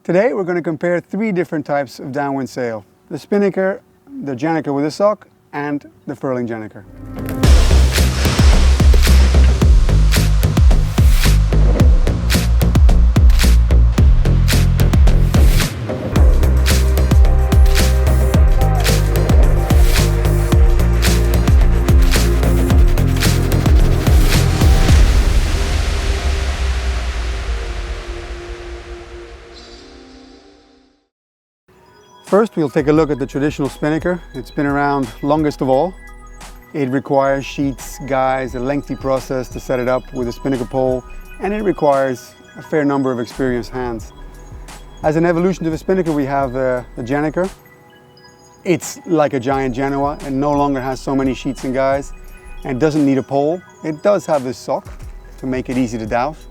Today we're going to compare three different types of downwind sail: the Spinnaker, the Gennaker with a sock, and the Furling Janiker. First, we'll take a look at the traditional Spinnaker. It's been around longest of all. It requires sheets, guys, a lengthy process to set it up with a Spinnaker pole, and it requires a fair number of experienced hands. As an evolution to the Spinnaker, we have the Gennaker. It's like a giant genoa and no longer has so many sheets and guys, and doesn't need a pole. It does have this sock to make it easy to douse.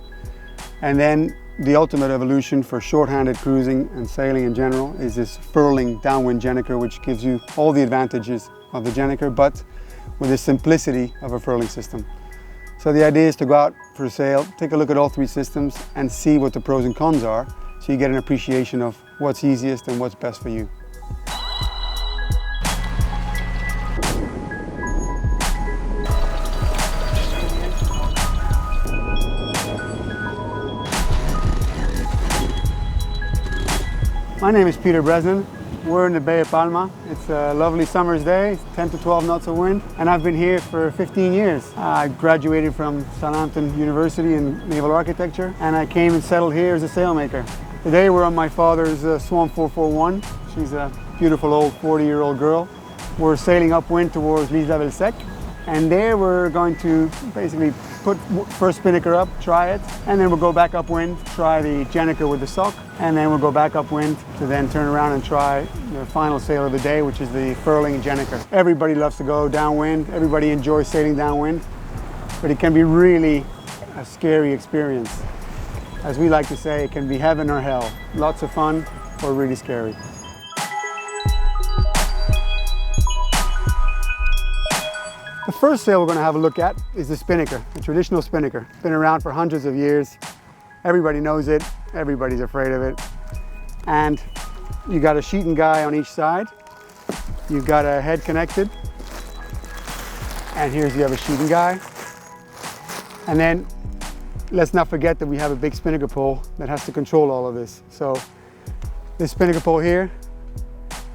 And then the ultimate evolution for short-handed cruising and sailing in general is this Furling Downwind Janiker, which gives you all the advantages of the Gennaker, but with the simplicity of a furling system. So the idea is to go out for a sail, take a look at all three systems and see what the pros and cons are, so you get an appreciation of what's easiest and what's best for you. My name is Peter Bresnan. We're in the Bay of Palma. It's a lovely summer's day, 10 to 12 knots of wind, and I've been here for 15 years. I graduated from Southampton University in naval architecture, and I came and settled here as a sailmaker. Today we're on my father's Swan 441. She's a beautiful old 40-year-old girl. We're sailing upwind towards l'Isla del Sec, and there we're going to basically put first Spinnaker up, try it, and then we'll go back upwind, try the Gennaker with the sock, and then we'll go back upwind to then turn around and try the final sail of the day, which is the Furling Janiker. Everybody loves to go downwind, everybody enjoys sailing downwind, but it can be really a scary experience. As we like to say, it can be heaven or hell. Lots of fun or really scary. The first sail we're going to have a look at is the Spinnaker, the traditional Spinnaker. It's been around for hundreds of years. Everybody knows it, everybody's afraid of it. And you got a sheet and guy on each side. You've got a head connected. And here's you have a sheet and guy. And then let's not forget that we have a big Spinnaker pole that has to control all of this. So this Spinnaker pole here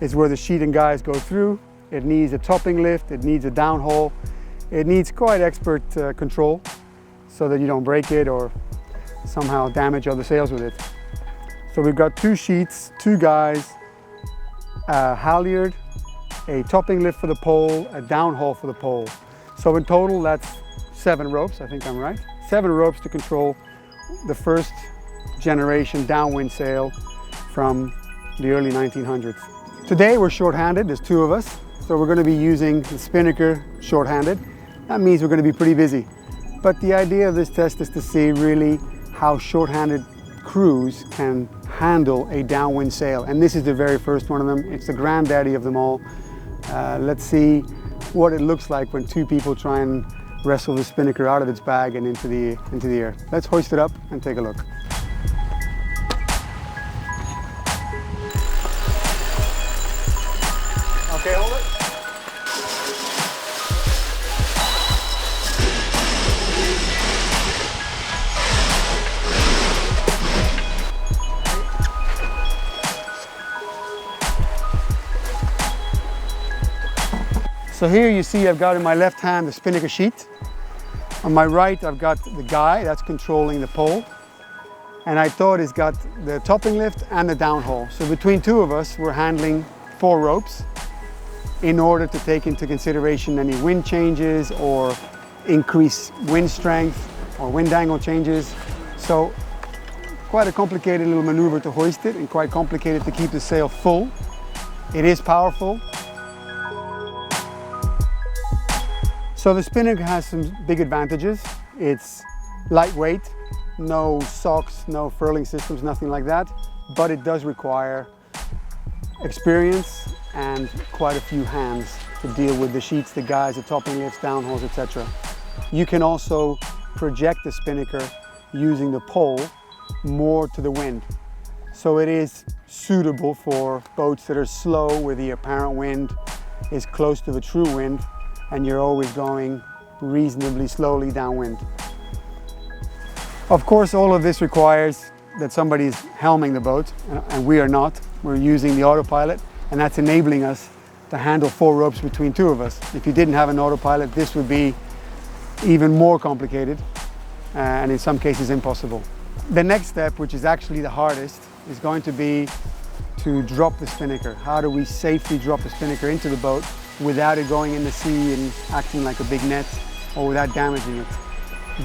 is where the sheet and guys go through. It needs a topping lift, it needs a downhaul. It needs quite expert control so that you don't break it or somehow damage other sails with it. So we've got two sheets, two guys, a halyard, a topping lift for the pole, a downhaul for the pole. So in total that's 7 ropes, I think I'm right. 7 ropes to control the first generation downwind sail from the early 1900s. Today we're short-handed, there's 2 of us. So we're going to be using the Spinnaker short-handed. That means we're going to be pretty busy. But the idea of this test is to see really how short-handed crews can handle a downwind sail. And this is the very first one of them. It's the granddaddy of them all. Let's see what it looks like when 2 people try and wrestle the Spinnaker out of its bag and into the air. Let's hoist it up and take a look. Okay, hold it. So here you see I've got in my left hand the Spinnaker sheet. On my right I've got the guy that's controlling the pole. And I thought it's got the topping lift and the downhaul. So between 2 of us we're handling 4 ropes in order to take into consideration any wind changes or increase wind strength or wind angle changes. So quite a complicated little maneuver to hoist it and quite complicated to keep the sail full. It is powerful. So the Spinnaker has some big advantages. It's lightweight, no socks, no furling systems, nothing like that, but it does require experience and quite a few hands to deal with the sheets, the guys, the topping lifts, downhauls, etc. You can also project the Spinnaker using the pole more to the wind. So it is suitable for boats that are slow, where the apparent wind is close to the true wind and you're always going reasonably slowly downwind. Of course, all of this requires that somebody's helming the boat, and we are not. We're using the autopilot, and that's enabling us to handle 4 ropes between 2 of us. If you didn't have an autopilot, this would be even more complicated, and in some cases impossible. The next step, which is actually the hardest, is going to be to drop the spinnaker. How do we safely drop the spinnaker into the boat without it going in the sea and acting like a big net, or without damaging it?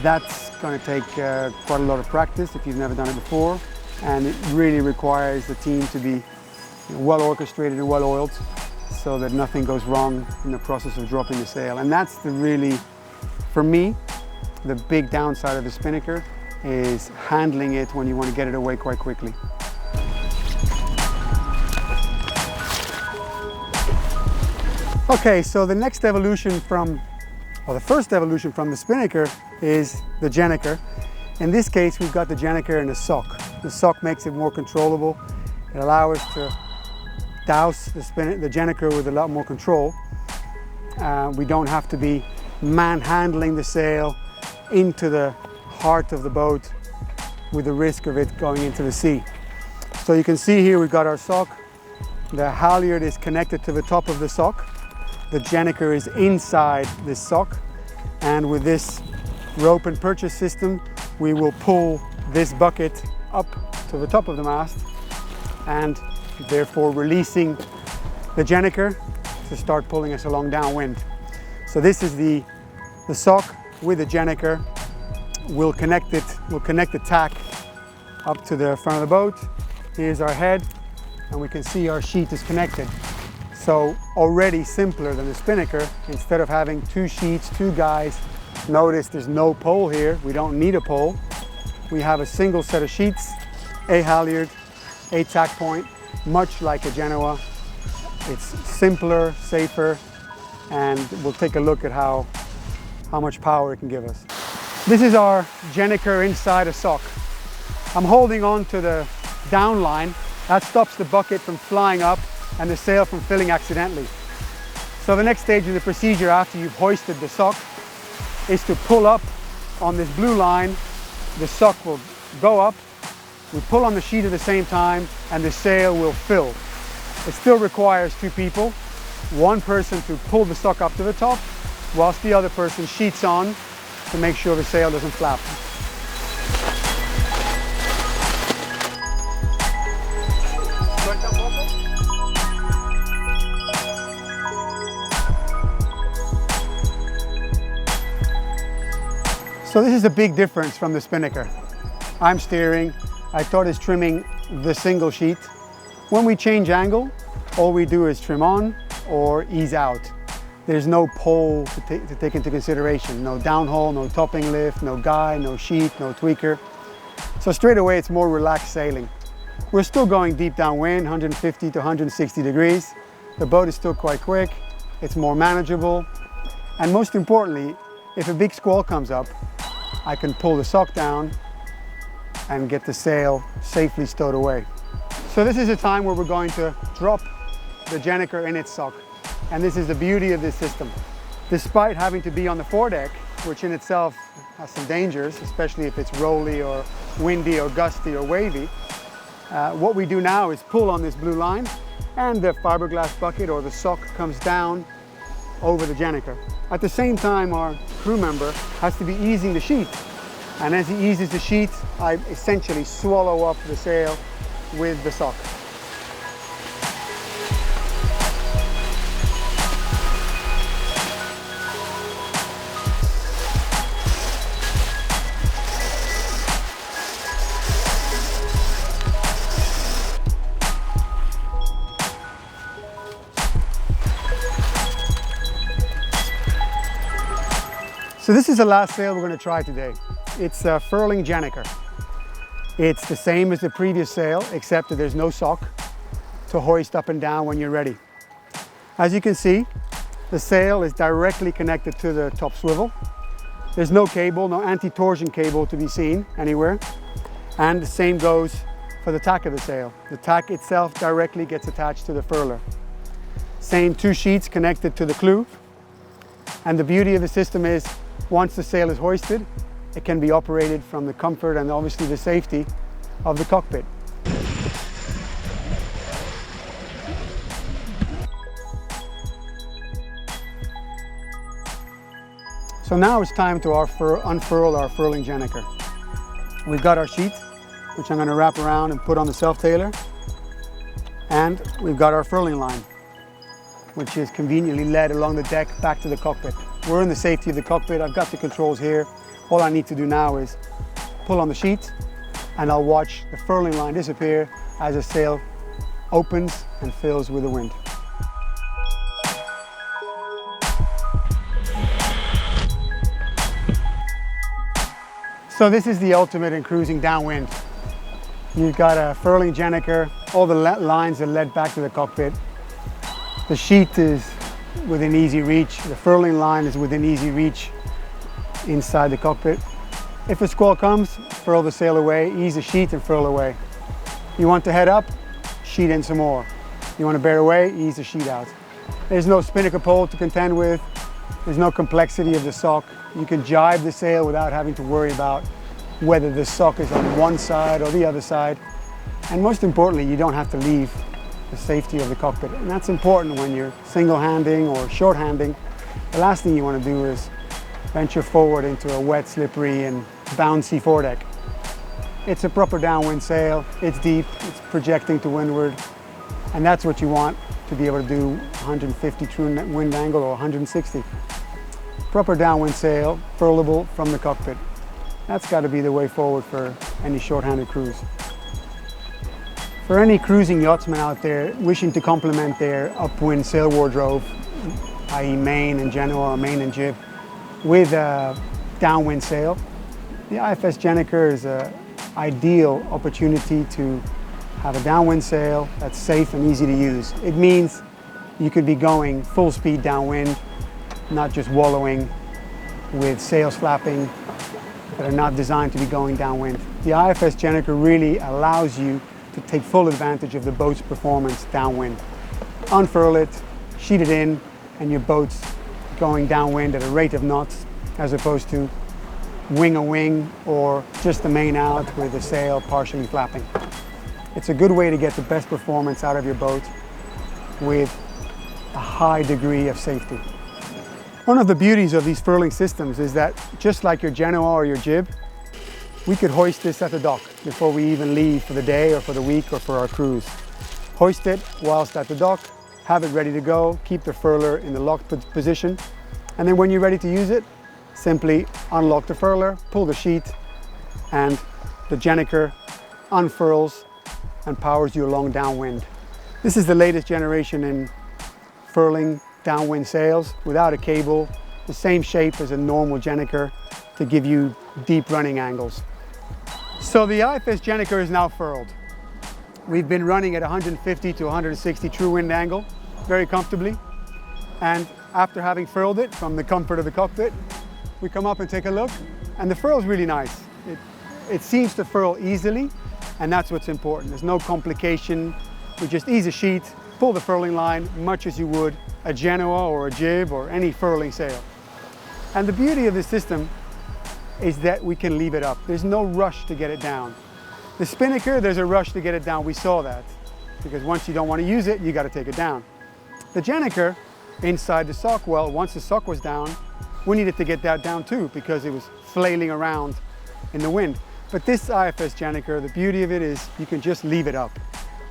That's going to take quite a lot of practice if you've never done it before, and it really requires the team to be well orchestrated and well oiled so that nothing goes wrong in the process of dropping the sail. And that's the really, for me, the big downside of the spinnaker, is handling it when you want to get it away quite quickly. Okay, so the next evolution from, or the first evolution from the Spinnaker is the Gennaker. In this case, we've got the Gennaker in a sock. The sock makes it more controllable. It allows us to douse the Gennaker with a lot more control. We don't have to be manhandling the sail into the heart of the boat with the risk of it going into the sea. So you can see here we've got our sock. The halyard is connected to the top of the sock. The Gennaker is inside this sock, and with this rope and purchase system, we will pull this bucket up to the top of the mast, and therefore releasing the Gennaker to start pulling us along downwind. So this is the sock with the Gennaker. We'll connect the tack up to the front of the boat. Here's our head, and we can see our sheet is connected. So already simpler than the Spinnaker. Instead of having 2 sheets, 2 guys, notice there's no pole here. We don't need a pole. We have a single set of sheets, a halyard, a tack point, much like a Genoa. It's simpler, safer, and we'll take a look at how much power it can give us. This is our Gennaker inside a sock. I'm holding on to the down line. That stops the bucket from flying up and the sail from filling accidentally. So the next stage of the procedure after you've hoisted the sock is to pull up on this blue line. The sock will go up, we pull on the sheet at the same time, and the sail will fill. It still requires 2 people, 1 person to pull the sock up to the top, whilst the other person sheets on to make sure the sail doesn't flap. So this is a big difference from the Spinnaker. I'm steering, I thought is trimming the single sheet. When we change angle, all we do is trim on or ease out. There's no pole to take into consideration. No downhole, no topping lift, no guy, no sheet, no tweaker. So straight away it's more relaxed sailing. We're still going deep downwind, 150 to 160 degrees. The boat is still quite quick, it's more manageable. And most importantly, if a big squall comes up, I can pull the sock down and get the sail safely stowed away. So this is a time where we're going to drop the Gennaker in its sock. And this is the beauty of this system. Despite having to be on the foredeck, which in itself has some dangers, especially if it's rolly or windy or gusty or wavy, what we do now is pull on this blue line, and the fiberglass bucket or the sock comes down over the Gennaker. At the same time, our crew member has to be easing the sheet. And as he eases the sheet, I essentially swallow up the sail with the sock. So this is the last sail we're going to try today. It's a Furling Janiker. It's the same as the previous sail, except that there's no sock to hoist up and down when you're ready. As you can see, the sail is directly connected to the top swivel. There's no cable, no anti-torsion cable to be seen anywhere. And the same goes for the tack of the sail. The tack itself directly gets attached to the furler. Same 2 sheets connected to the clew. And the beauty of the system is, once the sail is hoisted, it can be operated from the comfort and obviously the safety of the cockpit. So now it's time to unfurl our Furling Janiker. We've got our sheet, which I'm going to wrap around and put on the self-tailer. And we've got our furling line, which is conveniently led along the deck back to the cockpit. We're in the safety of the cockpit. I've got the controls here. All I need to do now is pull on the sheet, and I'll watch the furling line disappear as the sail opens and fills with the wind. So this is the ultimate in cruising downwind. You've got a Furling Janiker, all the lines are led back to the cockpit. The sheet is within easy reach, the furling line is within easy reach inside the cockpit. If a squall comes, furl the sail away, ease the sheet and furl away. You want to head up, sheet in some more. You want to bear away, ease the sheet out. There's no spinnaker pole to contend with. There's no complexity of the sock. You can jibe the sail without having to worry about whether the sock is on one side or the other side. And most importantly, you don't have to leave the safety of the cockpit. And that's important when you're single-handing or short-handing. The last thing you want to do is venture forward into a wet, slippery and bouncy foredeck. It's a proper downwind sail. It's deep, it's projecting to windward. And that's what you want to be able to do 150 true wind angle or 160. Proper downwind sail, furlable from the cockpit. That's got to be the way forward for any short-handed cruise. For any cruising yachtsmen out there wishing to complement their upwind sail wardrobe, i.e. main and genoa or main and jib, with a downwind sail, the IFS Gennaker is an ideal opportunity to have a downwind sail that's safe and easy to use. It means you could be going full speed downwind, not just wallowing with sails flapping that are not designed to be going downwind. The IFS Gennaker really allows you to take full advantage of the boat's performance downwind. Unfurl it, sheet it in, and your boat's going downwind at a rate of knots as opposed to wing a wing or just the main out with the sail partially flapping. It's a good way to get the best performance out of your boat with a high degree of safety. One of the beauties of these furling systems is that just like your genoa or your jib, we could hoist this at the dock before we even leave for the day or for the week or for our cruise. Hoist it whilst at the dock, have it ready to go, keep the furler in the locked position, and then when you're ready to use it, simply unlock the furler, pull the sheet, and the Gennaker unfurls and powers you along downwind. This is the latest generation in furling downwind sails without a cable, the same shape as a normal Gennaker to give you deep running angles. So the IFS Gennaker is now furled. We've been running at 150 to 160 true wind angle very comfortably, and after having furled it from the comfort of the cockpit, we come up and take a look, and the furl is really nice. It seems to furl easily, and that's what's important. There's no complication. We just ease a sheet, pull the furling line much as you would a genoa or a jib or any furling sail. And the beauty of this system is that we can leave it up. There's no rush to get it down. The Spinnaker, there's a rush to get it down. We saw that because once you don't want to use it, you got to take it down. The Gennaker, inside the sock, well, once the sock was down, we needed to get that down too because it was flailing around in the wind. But this IFS Gennaker, the beauty of it is you can just leave it up.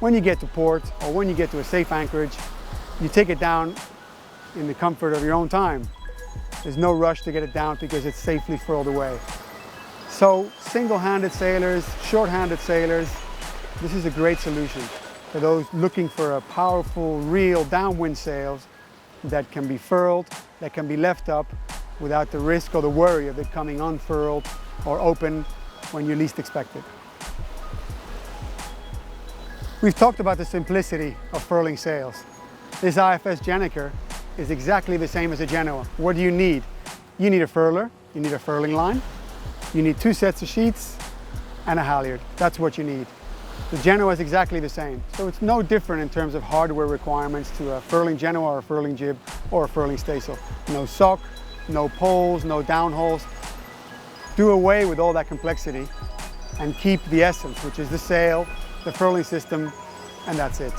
When you get to port or when you get to a safe anchorage, you take it down in the comfort of your own time. There's no rush to get it down because it's safely furled away. So single-handed sailors, short-handed sailors, this is a great solution for those looking for a powerful, real downwind sails that can be furled, that can be left up without the risk or the worry of it coming unfurled or open when you least expect it. We've talked about the simplicity of furling sails. This IFS Gennaker is exactly the same as a genoa. What do you need? You need a furler, you need a furling line, you need 2 sets of sheets and a halyard. That's what you need. The genoa is exactly the same. So it's no different in terms of hardware requirements to a furling genoa or a furling jib or a furling staysail. No sock, no poles, no downholes. Do away with all that complexity and keep the essence, which is the sail, the furling system, and that's it.